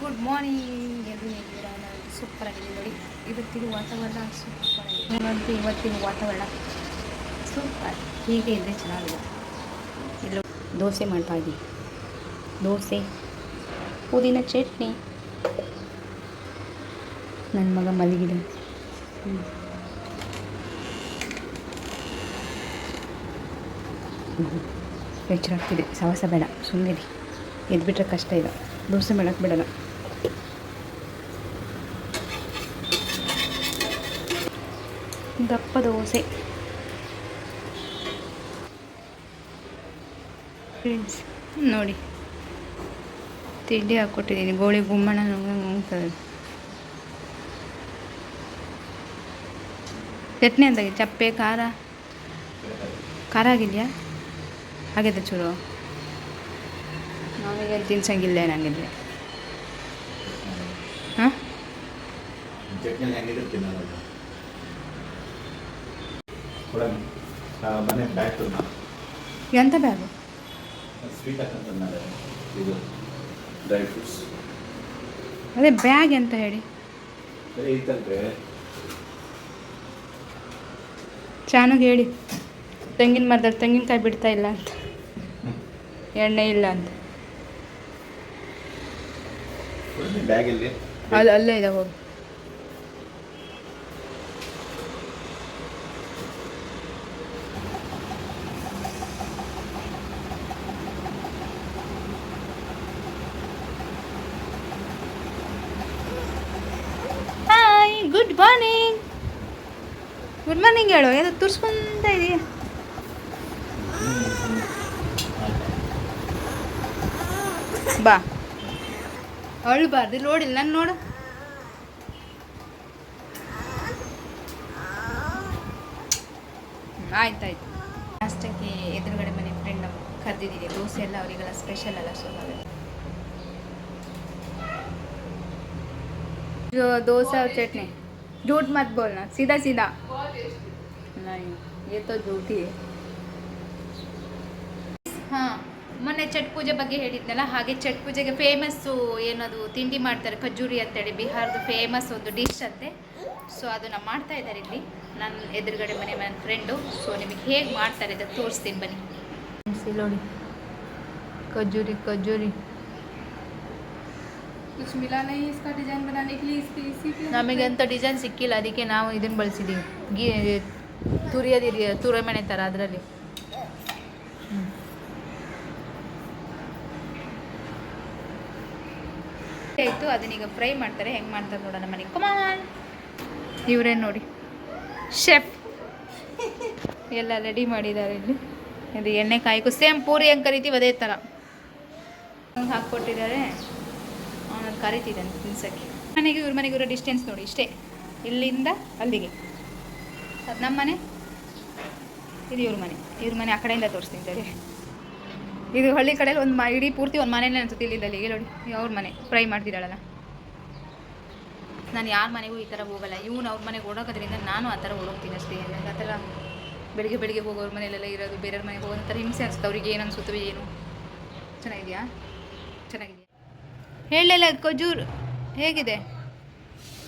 Good morning ಎಲ್ಲರೂ ಹೇಗಿದ್ದೀರಾ? ನಾನು ಸೂಪರ್ ಆಗಿದೆ ನೋಡಿ. ಇವತ್ತಿನ ವಾತಾವರಣ ಸೂಪರ್ ಆಗಿದೆ. ಇವತ್ತಿನ ವಾತಾವರಣ ಸೂಪರ್. ಹೀಗೆ ಇದ್ದರೆ ಚೆನ್ನಾಗಿದೆ. ಎಲ್ಲೋ ದೋಸೆ ಮಾಡ್ತಾ ಇದ್ದೀವಿ. ದೋಸೆ, ಪುದೀನ ಚಟ್ನಿ. ನನ್ನ ಮಗ ಮಲಗಿದೆ. ಎಚ್ಚರಾಗ್ತಿದೆ. ಸವಾಸ ಬೇಡ, ಸುಮ್ಮನೆ ಎದ್ಬಿಟ್ರೆ ಕಷ್ಟ ಇಲ್ಲ. ದೋಸೆ ಮಾಡೋಕ್ಕೆ ಬಿಡಲ್ಲ. ದಪ್ಪ ದೋಸೆ ಫ್ರೆಂಡ್ಸ್ ನೋಡಿ, ತಿಂಡಿ ಹಾಕ್ಕೊಟ್ಟಿದ್ದೀನಿ. ಗೋಳಿ ಗುಮ್ಮಣ ಹೋಗ್ತದೆ. ಚಟ್ನಿ ಅಂತಾಗಿದೆ. ಚಪ್ಪೆ ಖಾರ ಖಾರ ಆಗಿದೆಯಾ? ಆಗಿದೆ ಚೂರು. ನಮಗೆ ತಿನ್ಸಂಗಿಲ್ಲ ನನಗಿದ್ರೆ. ಹಾಂ, ಎಂತ ಬ್ಯಾಗು? ಅದೇ ಬ್ಯಾಗ್ ಅಂತ ಹೇಳಿ ಚಾನುಗೆ ಹೇಳಿ. ತೆಂಗಿನ ಮರದಲ್ಲಿ ತೆಂಗಿನಕಾಯಿ ಬಿಡ್ತಾ ಇಲ್ಲ ಅಂತ, ಎಣ್ಣೆ ಇಲ್ಲ ಅಂತ. ಅಲ್ಲೇ ಇದೆ, ಹೋಗಿ. Hi, good morning. Good morning ಹೇಳು. ಏನೋ ತುರ್ಸ್ಕೊಂತ ಇದೆಯಾ? ಬಾ, ಅಳ್ಬಾರ್ದು. ನೋಡಿಲ್ಲ ನಾನು, ನೋಡು. ಆಯ್ತಾಯ್ತು. ಅಷ್ಟಕ್ಕೆ ಎದುರುಗಡೆ ಮನೆ ಫ್ರೆಂಡ್ ಕರೆದಿದ್ದೀನಿ. ದೋಸೆ ಎಲ್ಲ ಅವರಿಗೆಲ್ಲ ಸ್ಪೆಷಲ್ ಅಲ್ಲ, ಸೊ जो डोसा और चटनी। झूठ मत बोलना, सीधा सीधा नहीं, ये तो झूठी है. ಹಾಂ, ಮೊನ್ನೆ ಛಟ್ ಪೂಜೆ ಬಗ್ಗೆ ಹೇಳಿದ್ನಲ್ಲ, ಹಾಗೆ ಛಟ್ ಪೂಜೆಗೆ ಫೇಮಸ್ಸು ಏನದು ತಿಂಡಿ ಮಾಡ್ತಾರೆ, ಖಜೂರಿ ಅಂತೇಳಿ. ಬಿಹಾರದ ಫೇಮಸ್ ಒಂದು ಡಿಶ್ ಅಂತೆ. ಸೊ ಅದನ್ನು ಮಾಡ್ತಾ ಇದ್ದಾರೆ ಇಲ್ಲಿ ನನ್ನ ಎದುರುಗಡೆ ಮನೆ ನನ್ನ ಫ್ರೆಂಡು. ಸೊ ನಿಮಗೆ ಹೇಗೆ ಮಾಡ್ತಾರೆ ಅಂತ ತೋರಿಸ್ತೀನಿ ಬನ್ನಿ. ನೋಡಿ, ಖಜೂರಿ ಖಜೂರಿ कुछ मिला नहीं इसका डिज़ाइन बनाने के लिए. इसी ನಮಗೆ ಅಂತ ಡಿಸೈನ್ ಸಿಕ್ಕಿಲ್ಲ, ಅದಕ್ಕೆ ನಾವು ಇದನ್ನು ಬಳಸಿದ್ದೀವಿ. ತುರಿಮಣೆ ಥರ ಅದರಲ್ಲಿ. ಆಯಿತು, ಅದನ್ನೀಗ ಫ್ರೈ ಮಾಡ್ತಾರೆ. ಹೆಂಗೆ ಮಾಡ್ತಾರೆ ನೋಡೋಣ ಮನೆಗೆ. ಕಮಾನ್, ಇವರೇನು ನೋಡಿ, ಶೆಫ್ ಎಲ್ಲ ರೆಡಿ ಮಾಡಿದ್ದಾರೆ ಇಲ್ಲಿ. ಇದು ಎಣ್ಣೆ ಕಾಯಿಕು ಸೇಮ್ ಪೂರಿ ಹೆಂಗೆ ಕರಿತೀವಿ ಅದೇ ಥರ ಹಂಗೆ ಹಾಕ್ಕೊಟ್ಟಿದ್ದಾರೆ. ಅವನದು ಕರಿತಿದ್ದಾನೆ ತಿನ್ಸೋಕ್ಕೆ. ಮನೆಗೆ ಇವ್ರ ಮನೆಗೆ ಇರೋ ಡಿಸ್ಟೆನ್ಸ್ ನೋಡಿ, ಇಷ್ಟೇ, ಇಲ್ಲಿಂದ ಅಲ್ಲಿಗೆ. ಅದು ನಮ್ಮ ಮನೆ, ಇದು ಇವ್ರ ಮನೆ. ಇವ್ರ ಮನೆ ಆ ಕಡೆಯಿಂದ ತೋರಿಸ್ತಿದ್ದಾರೆ. ಇದು ಹಳ್ಳಿ ಕಡೆಯಲ್ಲಿ ಒಂದು ಇಡೀ ಪೂರ್ತಿ ಒಂದು ಮನೆಯೇ ಅನ್ಸುತ್ತೆ. ಇಲ್ಲಿಂದ ಅಲ್ಲಿಗೆ ನೋಡಿ, ಅವ್ರ ಮನೆ ಫ್ರೈ ಮಾಡ್ತಿದ್ದಾಳಲ್ಲ. ನಾನು ಯಾರ ಮನೆಗೂ ಈ ಥರ ಹೋಗಲ್ಲ. ಇವನು ಅವ್ರ ಮನೆಗೆ ಓಡೋಕೋದ್ರಿಂದ ನಾನು ಆ ಥರ ಓಡೋಗ್ತೀನಿ ಅಷ್ಟೇ. ಆ ಥರ ಬೆಳಿಗ್ಗೆ ಹೋಗೋವ್ರ ಮನೆಯಲ್ಲೆಲ್ಲ ಇರೋದು, ಬೇರೆಯವ್ರ ಮನೆಗೆ ಹೋಗೋ ಥರ ಹಿಂಸೆ ಅನಿಸುತ್ತೆ. ಅವ್ರಿಗೆ ಏನು ಅನಿಸುತ್ತವೆ ಏನು. ಚೆನ್ನಾಗಿದೆಯಾ? ಚೆನ್ನಾಗಿದೆಯಾ? ಹೇಳಲಿಲ್ಲ. ಖಜೂರ್ ಹೇಗಿದೆ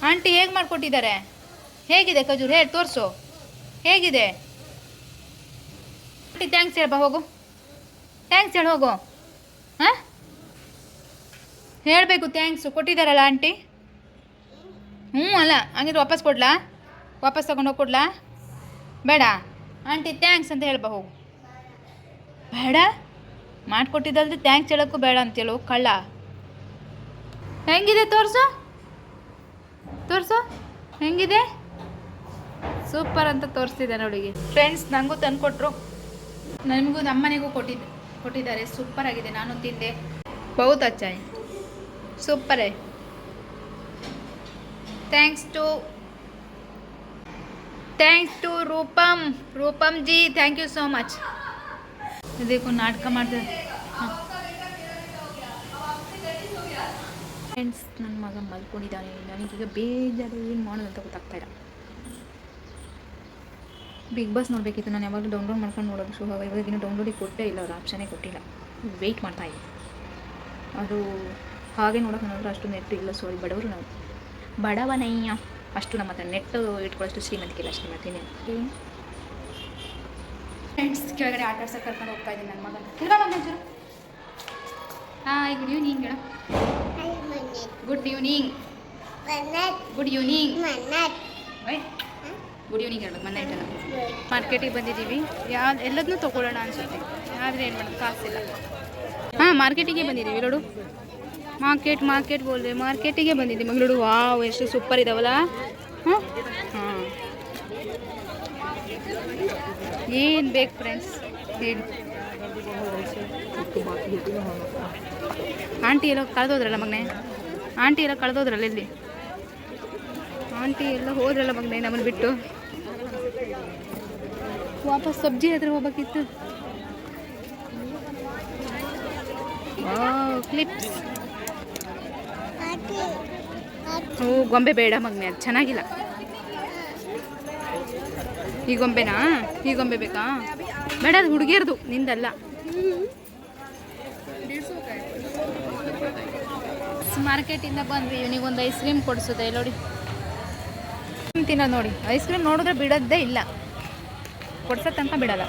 ಆಂಟಿ? ಹೇಗೆ ಮಾಡಿಕೊಟ್ಟಿದ್ದಾರೆ? ಹೇಗಿದೆ ಖಜೂರ್? ಹೇಳಿ ತೋರಿಸು, ಹೇಗಿದೆ ಆಂಟಿ? ಥ್ಯಾಂಕ್ಸ್ ಹೇಳಪ್ಪ, ಹೋಗು. ಥ್ಯಾಂಕ್ಸ್ ಹೇಳಿ ಹೋಗು. ಹಾಂ, ಹೇಳಬೇಕು ಥ್ಯಾಂಕ್ಸು. ಕೊಟ್ಟಿದ್ದಾರಲ್ಲ ಆಂಟಿ? ಅಲ್ಲ, ಹಂಗಿದ್ರೆ ವಾಪಸ್ ಕೊಡ್ಲಾ? ವಾಪಸ್ ತಗೊಂಡೋಗಿ ಕೊಡ್ಲಾ? ಬೇಡ ಆಂಟಿ, ಥ್ಯಾಂಕ್ಸ್ ಅಂತ ಹೇಳ್ಬಾ, ಹೋಗು. ಬೇಡ, ಮಾಡಿಕೊಟ್ಟಿದ್ದಲ್ದು ಥ್ಯಾಂಕ್ಸ್ ಹೇಳೋಕ್ಕೂ ಬೇಡ ಅಂತೇಳು, ಕಳ್ಳ. ಹೆಂಗಿದೆ ತೋರಿಸು, ಹೆಂಗಿದೆ? ಸೂಪರ್ ಅಂತ ತೋರಿಸ್ತಿದ್ದೆ ನೋಡಿ ಫ್ರೆಂಡ್ಸ್. ನನಗೂ ತಂದುಕೊಟ್ರು, ನನಗೂ ನಮ್ಮ ಮನೆಗೂ ಕೊಟ್ಟಿದ್ದಾರೆ. ಸೂಪರ್ ಆಗಿದೆ. ನಾನು ತಿಂದೆ. ಬಹುತ್ ಅಚ್ಚಾ ಹೈ, ಸೂಪರ್ ಹೈ. Thanks to Roopam ji, thank you so much. ಇದಕ್ಕೂ ನಾಟಕ ಮಾಡ್ತಾರೆ. ಹಾಂ ಫ್ರೆಂಡ್ಸ್, ನನ್ನ ಮಗ ಮಲ್ಕೊಂಡಿದ್ದಾನೆ. ನನಗೀಗ ಬೇಜಾರು, ಏನು ಮಾಡೋದು ಅಂತ ಗೊತ್ತಾಗ್ತಾ ಇಲ್ಲ. ಬಿಗ್ ಬಾಸ್ ನೋಡಬೇಕಿತ್ತು. ನಾನು ಯಾವಾಗಲೂ ಡೌನ್ಲೋಡ್ ಮಾಡ್ಕೊಂಡು ನೋಡೋದು. ಸೊ ಇವಾಗಿನ ಡೌನ್ಲೋಡಿಗೆ ಕೊಟ್ಟೇ ಇಲ್ಲ, ಅವ್ರು ಆಪ್ಷನೇ ಕೊಟ್ಟಿಲ್ಲ. ವೆಯ್ಟ್ ಮಾಡ್ತಾಯಿದ್ದೆ. ಅದು ಹಾಗೆ ನೋಡೋಕೆ ನೋಡಿದ್ರೆ ಅಷ್ಟು ನೆಟ್ ಇಲ್ಲ, ಸಾರಿ ಬಡವರು ನಾವು, ಬಡವನಯ್ಯ. ಅಷ್ಟು ನಮ್ಮ ಹತ್ರ ನೆಟ್ಟು ಇಟ್ಕೊಳ್ಳೋಷ್ಟು ಶ್ರೀಮಂತಿಕೆಲ್ಲ ಶ್ರೀಮಂತಿನಿ. ಫ್ರೆಂಡ್ಸ್ ಕೆಳಗಡೆ ಆಟ ಆಡ್ಸೋಕೆ ಕರ್ಕೊಂಡು ಹೋಗ್ತಾ ಇದ್ದೀನಿ ನನ್ನ ಮಗನ. ತಿರ್ಗಾಡೋಣ. Hi, good evening madam. Good evening. Good evening. Good evening ಹೇಳ್ಬೇಕು. ಮೊನ್ನೆ ಇಟ್ಟಲ್ಲ ಮಾರ್ಕೆಟಿಗೆ ಬಂದಿದ್ದೀವಿ. ಎಲ್ಲದನ್ನೂ ತೊಗೊಳ್ಳೋಣ ಅನಿಸುತ್ತೆ, ಆದರೆ ಏನು ಮಾಡೋದು, ಕಾಸಿಲ್ಲ. ಹಾಂ, ಮಾರ್ಕೆಟಿಗೆ ಬಂದಿದ್ದೀವಿ ನೋಡು. ಮಾರ್ಕೆಟ್ ಬೋಲ್ದೆ ಮಾರ್ಕೆಟಿಗೆ ಬಂದಿದ್ದೀವಿ ಮಂಗಳೂರು. ವಾವ್, ಎಷ್ಟು ಸೂಪರ್ ಇದಾವಲ್ಲ. ಹಾಂ ಹಾಂ, ಏನು ಬೇಕು ಫ್ರೆಂಡ್ಸ್ ಹೇಳಿ. ಆಂಟಿ ಎಲ್ಲ ಕಳೆದೋದ್ರಲ್ಲ ಮಗನೆ, ಆಂಟಿ ಎಲ್ಲ ಕಳೆದೋದ್ರಲ್ಲ, ಎಲ್ಲಿ ಆಂಟಿ ಎಲ್ಲ ಹೋದ್ರಲ್ಲ ಮಗನೆ ನಮ್ಮನ್ನು ಬಿಟ್ಟು. ವಾಪಸ್ ಸಬ್ಜಿ ಹತ್ರ ಹೋಗ್ಬೇಕಿತ್ತು. ಕ್ಲಿಪ್ಸ್. ಹ್ಞೂ, ಗೊಂಬೆ ಬೇಡ ಮಗನೆ, ಅದು ಚೆನ್ನಾಗಿಲ್ಲ. ಈ ಗೊಂಬೆನಾ? ಈ ಗೊಂಬೆ ಬೇಕಾ? ಬೇಡ, ಅದು ಹುಡುಗಿಯರ್ದು, ನಿಂದಲ್ಲ. ಮಾರ್ಕೆಟಿಂದ ಬಂದ್ವಿ. ಇವನಿಗೊಂದು ಐಸ್ ಕ್ರೀಮ್ ಕೊಡಿಸೋದೆ ನೋಡಿ, ತಿನ್ನೋದು ನೋಡಿ. ಐಸ್ ಕ್ರೀಮ್ ನೋಡಿದ್ರೆ ಬಿಡೋದೇ ಇಲ್ಲ, ಕೊಡ್ಸೋ ತನಕ ಬಿಡೋಲ್ಲ.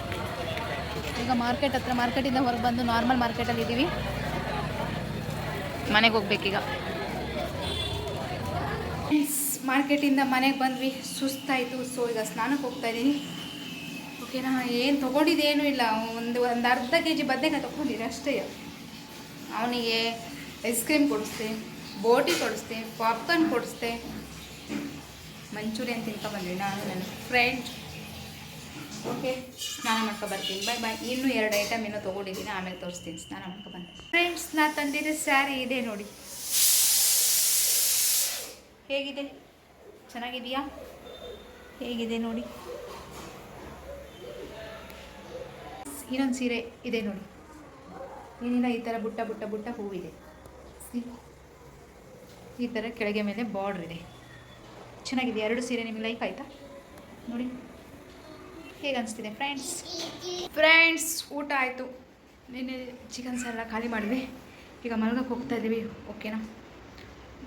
ಈಗ ಮಾರ್ಕೆಟ್ ಹತ್ರ, ಮಾರ್ಕೆಟಿಂದ ಹೊರಗೆ ಬಂದು ನಾರ್ಮಲ್ ಮಾರ್ಕೆಟಲ್ಲಿ ಇದ್ದೀವಿ. ಮನೆಗೆ ಹೋಗ್ಬೇಕೀಗ. ಮಾರ್ಕೆಟಿಂದ ಮನೆಗೆ ಬಂದ್ವಿ, ಸುಸ್ತಾಯಿತು. ಸೊ ಈಗ ಸ್ನಾನಕ್ಕೆ ಹೋಗ್ತಾ ಇದ್ದೀನಿ. ಓಕೆನಾ? ಏನು ತೊಗೊಂಡಿದ್ದೇನೂ ಇಲ್ಲ. ಒಂದು ಅರ್ಧ kg ಬದನೆಕಾಯಿ ತೊಗೊಂಡಿದ್ದೆ ಅಷ್ಟೇ. ಅವನಿಗೆ ಐಸ್ ಕ್ರೀಮ್ ಕೊಡಿಸ್ದೆ, ಬೋಟಿ ಕೊಡಿಸ್ದೆ, ಪಾಪ್ಕಾರ್ನ್ ಕೊಡಿಸ್ದೆ, ಮಂಚೂರಿಯನ್ ತಿನ್ಕೊಬಂದ್ವಿ ನಾನು ನನ್ನ ಫ್ರೆಂಡ್. ಓಕೆ, ಸ್ನಾನ ಮಾಡ್ಕೊಬರ್ತೀನಿ. ಬಾಯ್ ಬಾಯ್. ಇನ್ನೂ 2 ಐಟಮ್ ಇನ್ನೂ ತೊಗೊಂಡಿದ್ದೀನಿ, ಆಮೇಲೆ ತೋರಿಸ್ತೀನಿ. ಸ್ನಾನ ಮಾಡ್ಕೊಬಂದೆ. ಫ್ರೆಂಡ್ಸ್, ನಾ ತಂದಿದ್ದೆ ಸ್ಯಾರಿ ಇದೆ ನೋಡಿ. ಹೇಗಿದೆ? ಚೆನ್ನಾಗಿದೆಯಾ? ಹೇಗಿದೆ ನೋಡಿ. ಇನ್ನೊಂದು ಸೀರೆ ಇದೆ ನೋಡಿ. ಏನಿಲ್ಲ, ಈ ಥರ ಬುಟ್ಟ ಬುಟ್ಟ ಬುಟ್ಟ ಹೂವಿದೆ. ಈ ಥರ ಕೆಳಗೆ ಮೇಲೆ ಬಾರ್ಡ್ರ್ ಇದೆ. ಚೆನ್ನಾಗಿದೆ. 2 ಸೀರೆ ನಿಮಗೆ ಲೈಕ್ ಆಯಿತಾ ನೋಡಿ. ಹೇಗೆ ಅನಿಸ್ತಿದೆ ಫ್ರೆಂಡ್ಸ್? ಊಟ ಆಯಿತು. ನಿನ್ನೆ ಚಿಕನ್ ಸಾರೆಲ್ಲ ಖಾಲಿ ಮಾಡಿದ್ವಿ. ಈಗ ಮಲ್ಗಕ್ಕೆ ಹೋಗ್ತಾ ಇದ್ದೀವಿ. ಓಕೆನಾ?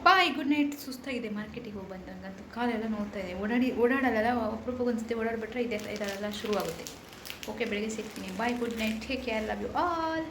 ಬಾಯ್, ಗುಡ್ ನೈಟ್. ಸುಸ್ತಾಗಿದೆ. ಮಾರ್ಕೆಟಿಗೆ ಹೋಗಿ ಬಂದಂಗಂತೂ ಕಾಲೆಲ್ಲ ನೋಡ್ತಾ ಇದೆ. ಓಡಾಡಲ್ಲ, ಅಪರೂಪಕ್ಕೆ ಅನಿಸುತ್ತೆ. ಓಡಾಡ್ಬಿಟ್ರೆ ಇದೆಲ್ಲ ಶುರುವಾಗುತ್ತೆ. ಓಕೆ, ಬೆಳಗ್ಗೆ ಸಿಗ್ತೀನಿ. Bye, good night, take care, love you all.